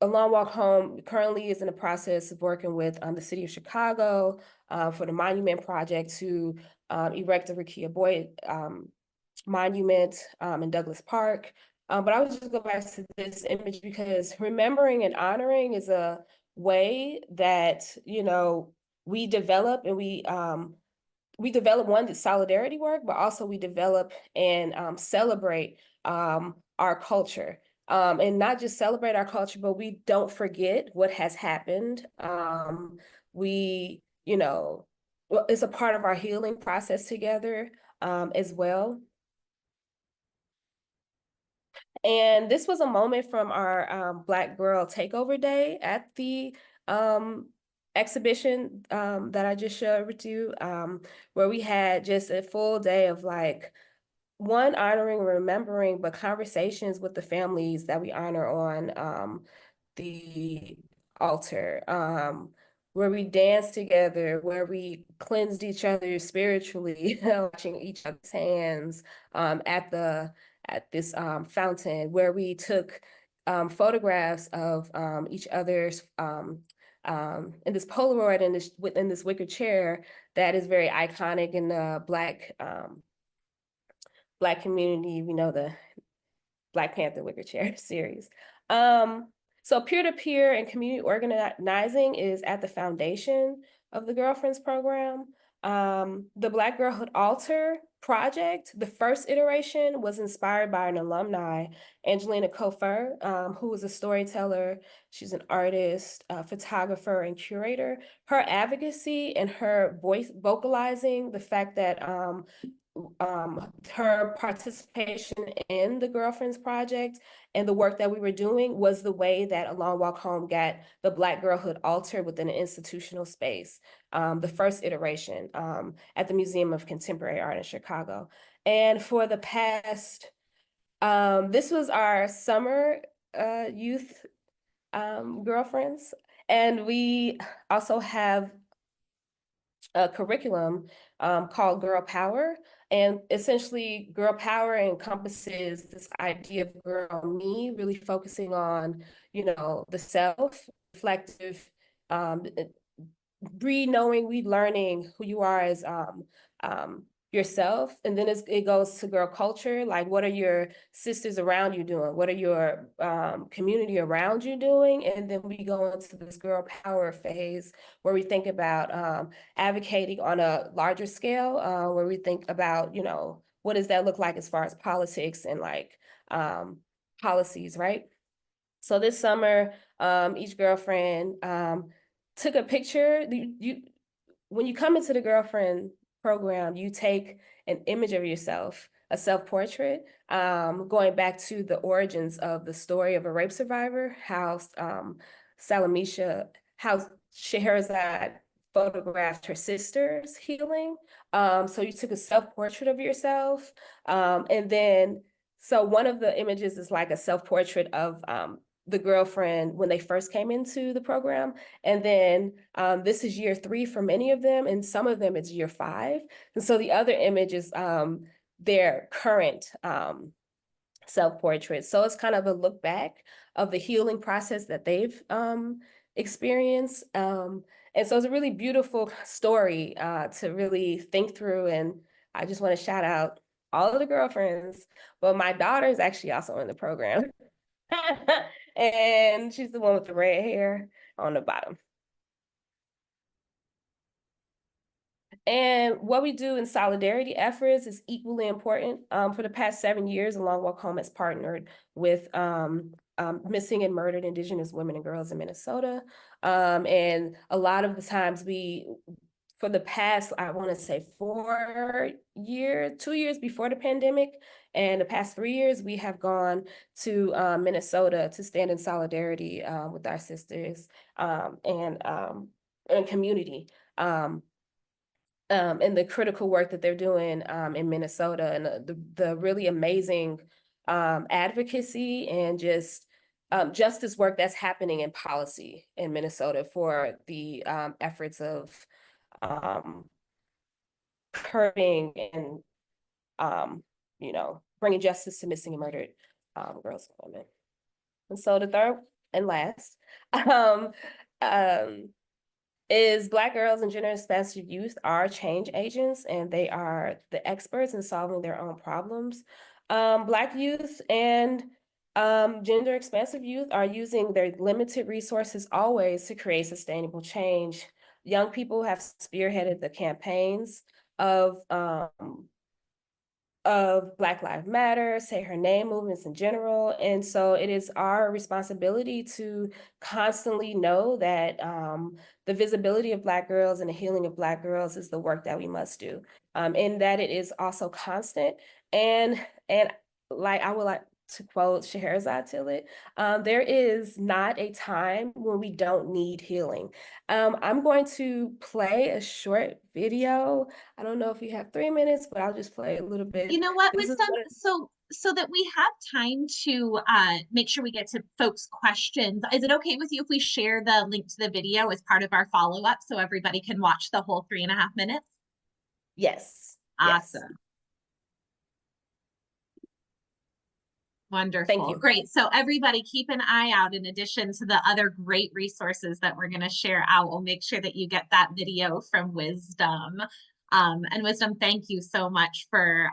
Long Walk Home currently is in the process of working with the city of Chicago for the Monument Project to erect the Rekia Boyd monument in Douglas Park. But I would just go back to this image because remembering and honoring is a way that, we develop, and we develop the solidarity work, but also we develop and celebrate our culture. And not just celebrate our culture, but we don't forget what has happened. We, it's a part of our healing process together as well. And this was a moment from our Black Girl Takeover Day at the exhibition that I just shared with you, where we had just a full day of honoring, remembering, but conversations with the families that we honor on the altar, where we danced together, where we cleansed each other spiritually, washing each other's hands at this fountain, where we took photographs of each other's in this Polaroid within this wicker chair that is very iconic in the Black community. We know the Black Panther wicker chair series. So peer-to-peer and community organizing is at the foundation of the Girlfriends program. The Black Girlhood Altar project, the first iteration, was inspired by an alumni, Angelina Kofer, who was a storyteller. She's an artist, photographer, and curator. Her advocacy and her vocalizing the fact that her participation in the Girlfriends Project and the work that we were doing was the way that A Long Walk Home got the Black Girlhood Altar within an institutional space, the first iteration at the Museum of Contemporary Art in Chicago. And for the past, this was our summer youth girlfriends. And we also have a curriculum called Girl Power. And essentially, Girl Power encompasses this idea of girl me, really focusing on, the self, reflective, re-knowing, re-learning who you are as yourself. And then it goes to girl culture, like what are your sisters around you doing? What are your community around you doing? And then we go into this girl power phase where we think about advocating on a larger scale, where we think about, what does that look like as far as politics and policies, right? So this summer, each girlfriend took a picture. When you come into the Girlfriend program, you take an image of yourself, a self-portrait, going back to the origins of the story of a rape survivor, how Scheherazade photographed her sister's healing. So you took a self-portrait of yourself. And then, so one of the images is like a self-portrait of the girlfriend when they first came into the program. And then this is year 3 for many of them, and some of them it's year 5. And so the other image is their current self-portrait. So it's kind of a look back of the healing process that they've experienced. And so it's a really beautiful story to really think through. And I just want to shout out all of the girlfriends, but my daughter is actually also in the program. And she's the one with the red hair on the bottom. And what we do in solidarity efforts is equally important. For the past 7 years, Along Walk Home has partnered with missing and murdered Indigenous women and girls in Minnesota. And a lot of the times for the past, I want to say 2 years before the pandemic, and the past 3 years, we have gone to Minnesota to stand in solidarity with our sisters and community. And the critical work that they're doing in Minnesota, and the really amazing advocacy and just justice work that's happening in policy in Minnesota for the efforts of curbing and bringing justice to missing and murdered girls and women. And so the third and last is Black girls and gender-expansive youth are change agents, and they are the experts in solving their own problems. Black youth and gender-expansive youth are using their limited resources always to create sustainable change. Young people have spearheaded the campaigns of Black Lives Matter, Say Her Name movements in general. And so it is our responsibility to constantly know that the visibility of Black girls and the healing of Black girls is the work that we must do. And that it is also constant. And like I would like to quote Scheherazade Tillet, there is not a time when we don't need healing. I'm going to play a short video. I don't know if you have 3 minutes, but I'll just play a little bit. You know what, This is Wisdom? So that we have time to make sure we get to folks' questions, is it okay with you if we share the link to the video as part of our follow-up so everybody can watch the whole 3.5 minutes? Yes. Awesome. Yes. Wonderful. Thank you. Great. So everybody keep an eye out. In addition to the other great resources that we're going to share out, we'll make sure that you get that video from Wisdom. And Wisdom, thank you so much for,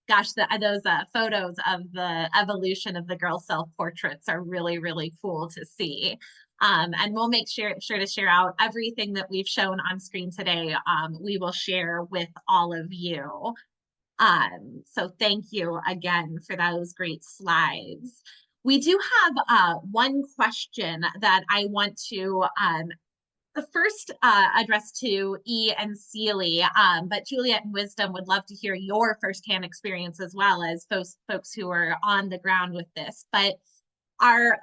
gosh, those photos of the evolution of the girl self-portraits are really, really cool to see. And we'll make sure to share out everything that we've shown on screen today. We will share with all of you. So thank you again for those great slides. We do have one question that I want to first address to E and Ceily, but Juliet and Wisdom would love to hear your firsthand experience as well as folks who are on the ground with this. But our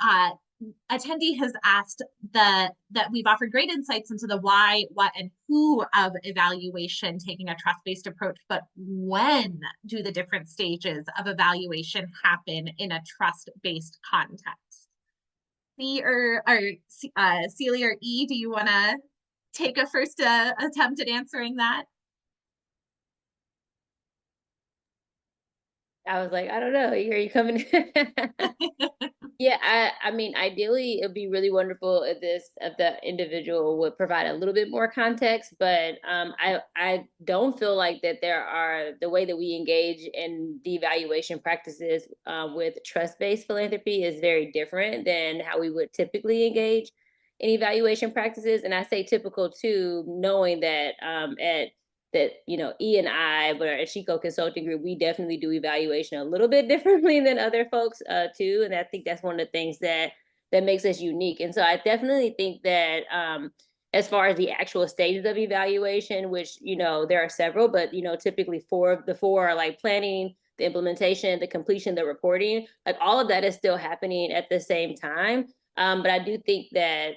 attendee has asked that we've offered great insights into the why, what, and who of evaluation taking a trust-based approach, but when do the different stages of evaluation happen in a trust-based context? Ceily or E, do you want to take a first attempt at answering that? I was like, I don't know, here you coming. Yeah, I mean, ideally, it'd be really wonderful if the individual would provide a little bit more context, but I don't feel like that the way that we engage in the evaluation practices with trust-based philanthropy is very different than how we would typically engage in evaluation practices. And I say typical too, knowing that E and I, but our Chico Consulting Group, we definitely do evaluation a little bit differently than other folks too. And I think that's one of the things that makes us unique. And so I definitely think that as far as the actual stages of evaluation, which, there are several, but, typically the four are like planning, the implementation, the completion, the reporting, like all of that is still happening at the same time. But I do think that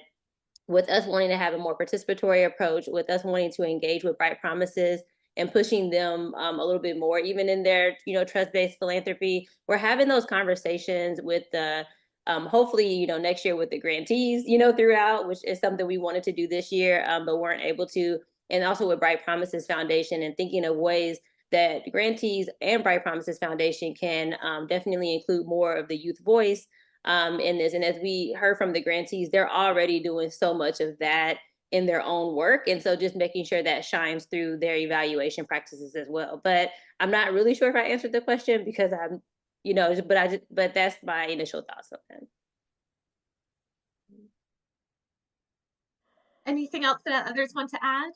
with us wanting to have a more participatory approach, with us wanting to engage with Bright Promises and pushing them a little bit more, even in their, trust-based philanthropy, we're having those conversations with the, hopefully, next year with the grantees, throughout, which is something we wanted to do this year, but weren't able to. And also with Bright Promises Foundation, and thinking of ways that grantees and Bright Promises Foundation can definitely include more of the youth voice in this. And as we heard from the grantees, they're already doing so much of that in their own work. And so just making sure that shines through their evaluation practices as well. But I'm not really sure if I answered the question because I'm, but that's my initial thoughts on that. Anything else that others want to add?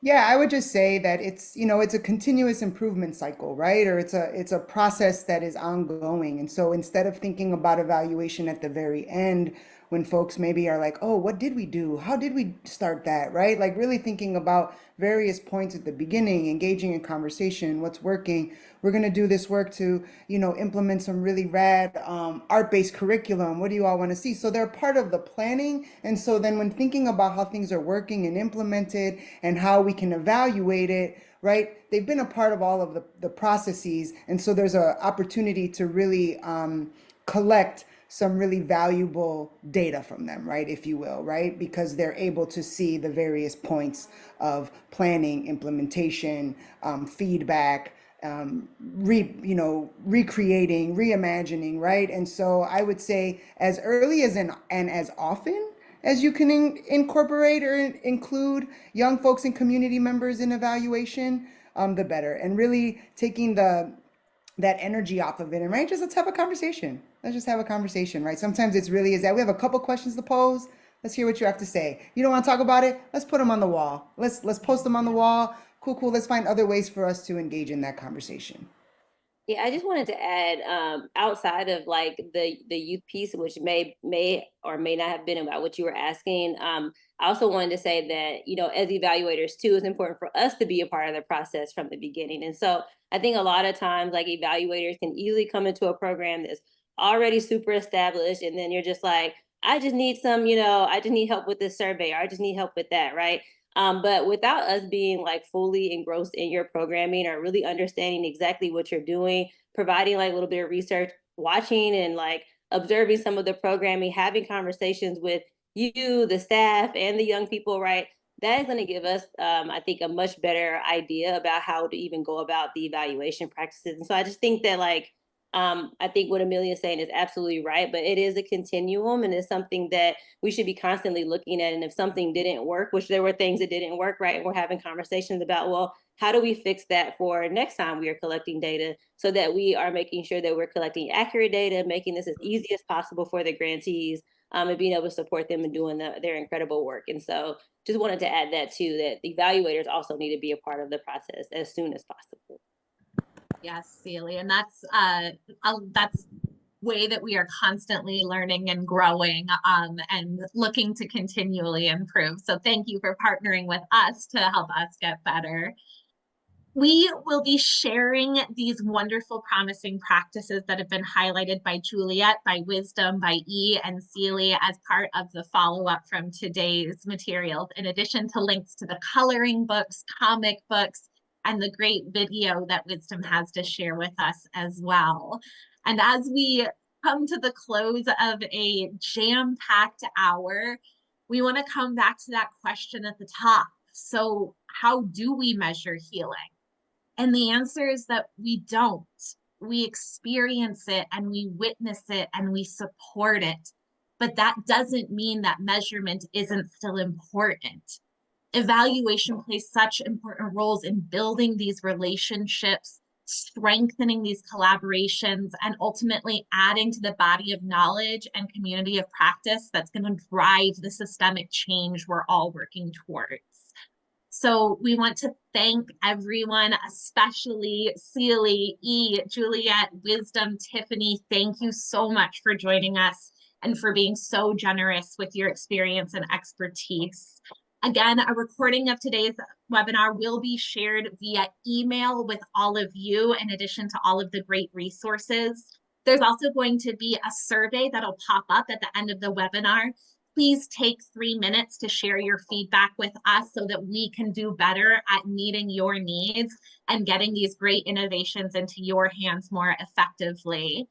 Yeah, I would just say that it's, it's a continuous improvement cycle, right? Or it's a process that is ongoing. And so instead of thinking about evaluation at the very end, when folks maybe are like, "Oh, what did we do? How did we start that?" Right? Like really thinking about various points at the beginning, engaging in conversation, what's working. We're going to do this work to, implement some really rad art-based curriculum. What do you all want to see? So they're part of the planning. And so then when thinking about how things are working and implemented and how we can evaluate it, right? They've been a part of all of the processes. And so there's an opportunity to really collect some really valuable data from them, right, if you will, right? Because they're able to see the various points of planning, implementation, feedback, recreating, reimagining, right? And so I would say as early as and as often as you can incorporate or include young folks and community members in evaluation, the better. And really taking that energy off of it, and right, just let's have a conversation. Let's just have a conversation, right? Sometimes it's really is that we have a couple questions to pose. Let's hear what you have to say. You don't want to talk about it? Let's put them on the wall. Let's post them on the wall. Cool, cool. Let's find other ways for us to engage in that conversation. Yeah, I just wanted to add, outside of like the youth piece, which may or may not have been about what you were asking. I also wanted to say that, as evaluators too, it's important for us to be a part of the process from the beginning. And so I think a lot of times like evaluators can easily come into a program that's already super established, and then you're just like, I just need some, I just need help with this survey, or I just need help with that, right? But without us being like fully engrossed in your programming or really understanding exactly what you're doing, providing like a little bit of research, watching and like observing some of the programming, having conversations with you, the staff, and the young people, right? That is going to give us, I think, a much better idea about how to even go about the evaluation practices. And so I just think that like, I think what Amelia is saying is absolutely right, but it is a continuum and it's something that we should be constantly looking at. And if something didn't work, which there were things that didn't work, right? And we're having conversations about, well, how do we fix that for next time we are collecting data so that we are making sure that we're collecting accurate data, making this as easy as possible for the grantees, and being able to support them in doing their incredible work. And so just wanted to add that too, that the evaluators also need to be a part of the process as soon as possible. Yes, Ceily, and that's way that we are constantly learning and growing and looking to continually improve. So thank you for partnering with us to help us get better. We will be sharing these wonderful, promising practices that have been highlighted by Juliet, by Wisdom, by E, and Ceily as part of the follow-up from today's materials, in addition to links to the coloring books, comic books, and the great video that Wisdom has to share with us as well. And as we come to the close of a jam-packed hour, we want to come back to that question at the top. So how do we measure healing? And the answer is that we don't. We experience it and we witness it and we support it. But that doesn't mean that measurement isn't still important. Evaluation plays such important roles in building these relationships, strengthening these collaborations, and ultimately adding to the body of knowledge and community of practice that's going to drive the systemic change we're all working towards. So we want to thank everyone, especially Ceily, E, Juliet, Wisdom, Tiffany. Thank you so much for joining us and for being so generous with your experience and expertise. Again, a recording of today's webinar will be shared via email with all of you, in addition to all of the great resources. There's also going to be a survey that'll pop up at the end of the webinar. Please take 3 minutes to share your feedback with us so that we can do better at meeting your needs and getting these great innovations into your hands more effectively.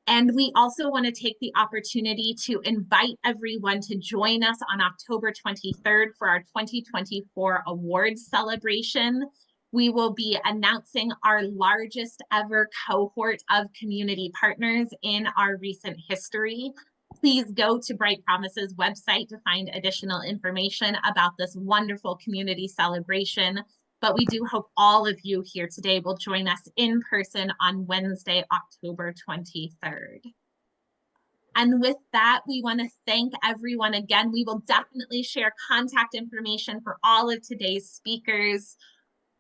And we also want to take the opportunity to invite everyone to join us on October 23rd for our 2024 awards celebration. We will be announcing our largest ever cohort of community partners in our recent history. Please go to Bright Promises website to find additional information about this wonderful community celebration. But we do hope all of you here today will join us in person on Wednesday, October 23rd. And with that, we want to thank everyone again. We will definitely share contact information for all of today's speakers.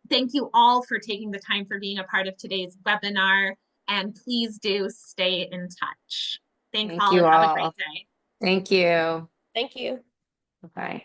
Thank you all for taking the time for being a part of today's webinar, and please do stay in touch. Thanks Thank all, you and have a all. great day. Thank you. Thank you. Bye.